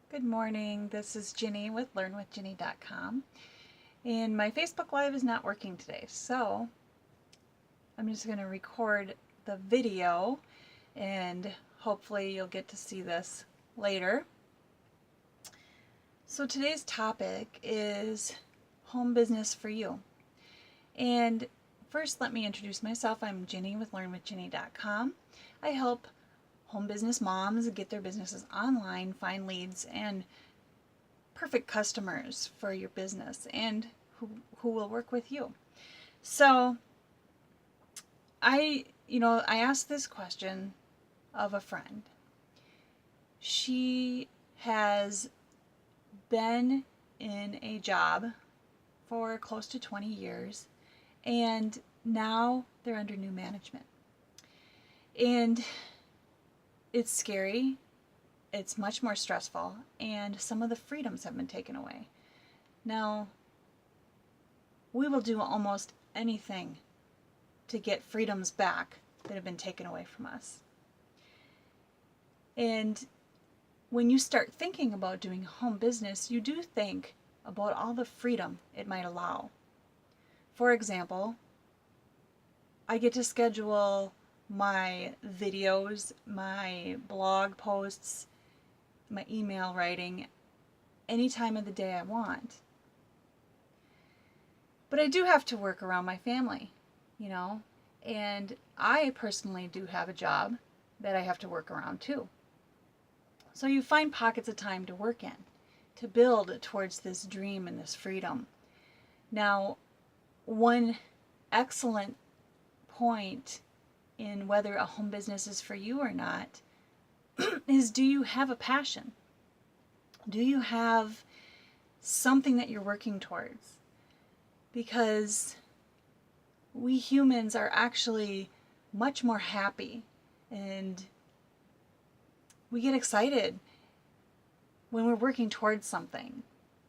Good morning. This is Ginny with LearnWithGinny.com, and my Facebook Live is not working today, so I'm just going to record the video and hopefully you'll get to see this later. So today's topic is home business for you. And first, let me introduce myself. I'm Ginny with LearnWithGinny.com. I help home business moms get their businesses online, find leads, and perfect customers for your business and who will work with you. So I asked this question of a friend. She has been in a job for close to 20 years, and now they're under new management. And it's scary, it's much more stressful, and some of the freedoms have been taken away. Now, we will do almost anything to get freedoms back that have been taken away from us. And when you start thinking about doing home business, you do think about all the freedom it might allow. For example, I get to schedule my videos, my blog posts, my email writing any time of the day I want. But I do have to work around my family, and I personally do have a job that I have to work around too. So you find pockets of time to work in, to build towards this dream and this freedom. Now, one excellent point in whether a home business is for you or not is, do you have a passion? Do you have something that you're working towards? Because we humans are actually much more happy and we get excited when we're working towards something,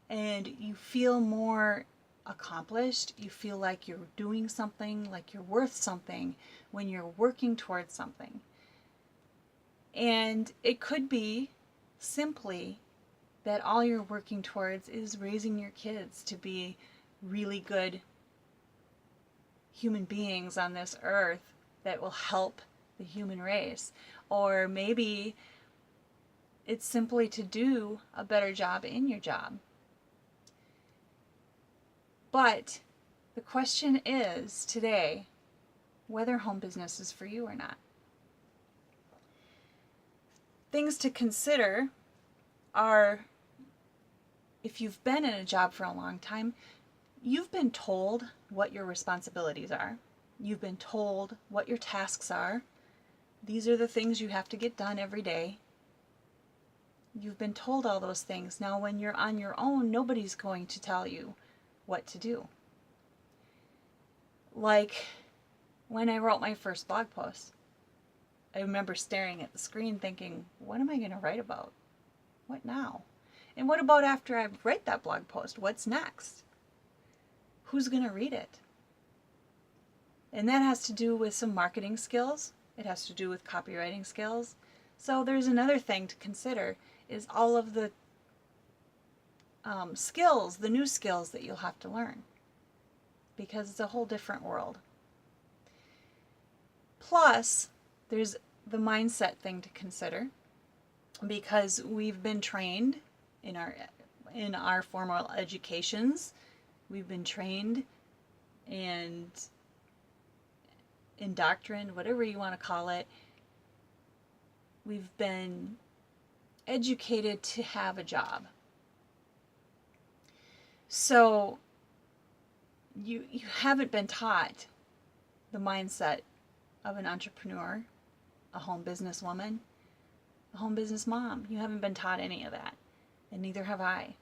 and you feel more accomplished, you feel like you're doing something, like you're worth something when you're working towards something. And it could be simply that all you're working towards is raising your kids to be really good human beings on this earth that will help the human race. Or maybe it's simply to do a better job in your job. But the question is today whether home business is for you or not. Things to consider are, if you've been in a job for a long time, you've been told what your responsibilities are. You've been told what your tasks are. These are the things you have to get done every day. You've been told all those things. Now, when you're on your own, nobody's going to tell you what to do. Like when I wrote my first blog post, I remember staring at the screen thinking, what am I going to write about? What now? And what about after I write that blog post? What's next? Who's going to read it? And that has to do with some marketing skills. It has to do with copywriting skills. So there's another thing to consider, is all of the skills, the new skills that you'll have to learn, because it's a whole different world. Plus, there's the mindset thing to consider, because we've been trained in our formal educations, we've been trained and indoctrined, whatever you want to call it. We've been educated to have a job. So you haven't been taught the mindset of an entrepreneur, a home business woman, a home business mom. You haven't been taught any of that, and neither have I.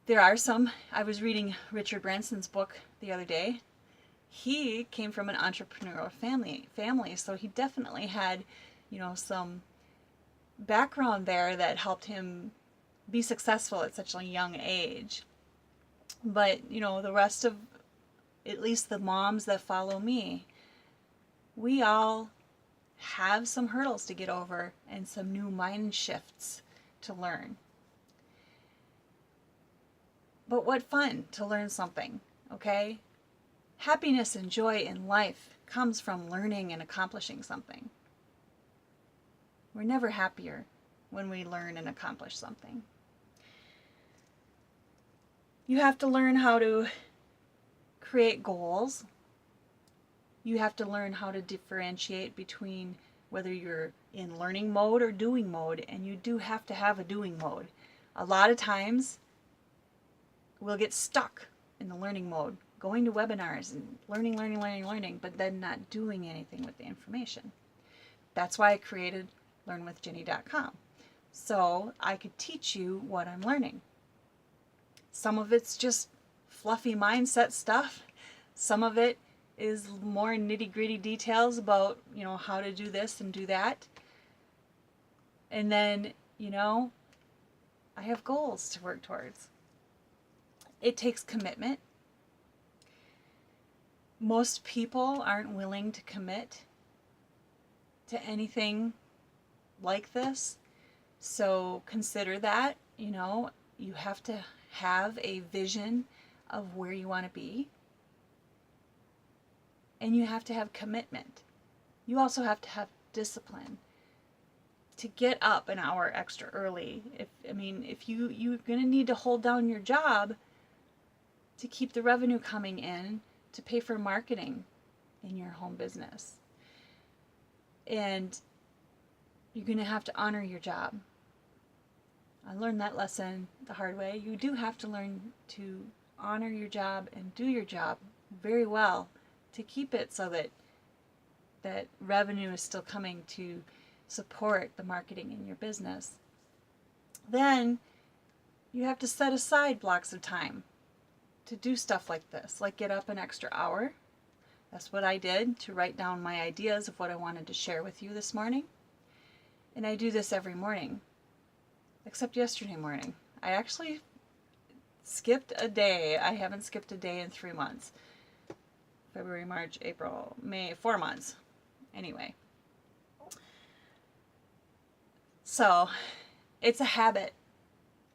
There are some, I was reading Richard Branson's book the other day. He came from an entrepreneurial family, so he definitely had, some background there that helped him be successful at such a young age. But, the rest of, at least the moms that follow me, we all have some hurdles to get over and some new mind shifts to learn. But what fun to learn something, okay? Happiness and joy in life comes from learning and accomplishing something. We're never happier when we learn and accomplish something. You have to learn how to create goals. You have to learn how to differentiate between whether you're in learning mode or doing mode, and you do have to have a doing mode. A lot of times we'll get stuck in the learning mode, going to webinars and learning, but then not doing anything with the information. That's why I created LearnWithGinny.com, so I could teach you what I'm learning. Some of it's just fluffy mindset stuff. Some of it is more nitty-gritty details about, how to do this and do that. And then, I have goals to work towards. It takes commitment. Most people aren't willing to commit to anything like this. So consider that, you have to have a vision of where you want to be. And you have to have commitment. You also have to have discipline to get up an hour extra early. If you're going to need to hold down your job to keep the revenue coming in to pay for marketing in your home business. And you're going to have to honor your job. I learned that lesson the hard way. You do have to learn to honor your job and do your job very well to keep it so that revenue is still coming to support the marketing in your business. Then you have to set aside blocks of time to do stuff like this, like get up an extra hour. That's what I did to write down my ideas of what I wanted to share with you this morning. And I do this every morning, except yesterday morning. I actually skipped a day. I haven't skipped a day in 3 months. February, March, April, May, 4 months. Anyway. So, it's a habit.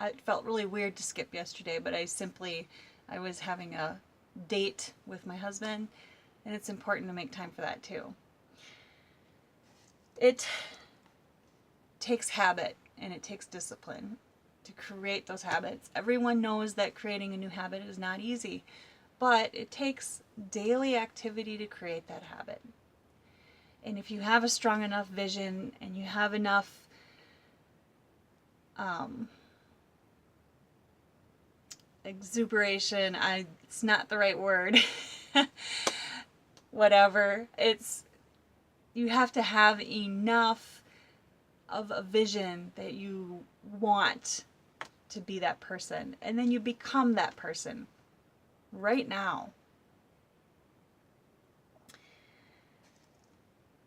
It felt really weird to skip yesterday, but I was having a date with my husband, and it's important to make time for that too. It takes habit and it takes discipline to create those habits. Everyone knows that creating a new habit is not easy, but it takes daily activity to create that habit. And if you have a strong enough vision and you have enough exuberation, it's not the right word, whatever, you have to have enough of a vision that you want to be that person, and then you become that person right now.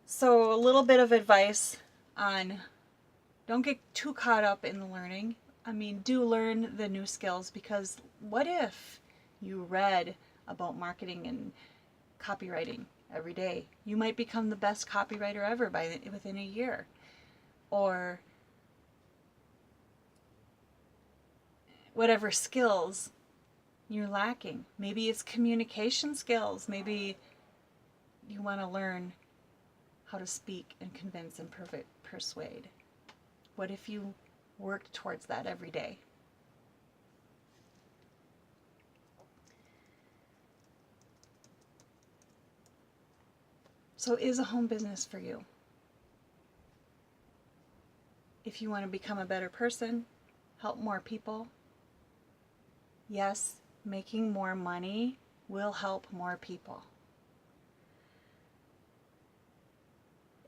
So a little bit of advice on, don't get too caught up in the learning. Do learn the new skills, because what if you read about marketing and copywriting every day? You might become the best copywriter ever within a year. Or whatever skills you're lacking. Maybe it's communication skills. Maybe you want to learn how to speak and convince and persuade. What if you worked towards that every day? So is a home business for you? If you want to become a better person, help more people, yes, making more money will help more people.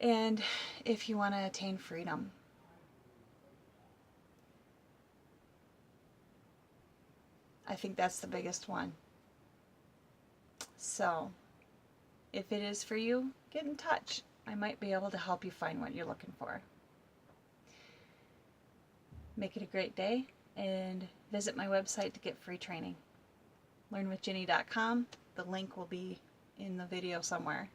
And if you want to attain freedom, I think that's the biggest one. So, if it is for you, get in touch. I might be able to help you find what you're looking for. Make it a great day, and visit my website to get free training. LearnWithGinny.com. The link will be in the video somewhere.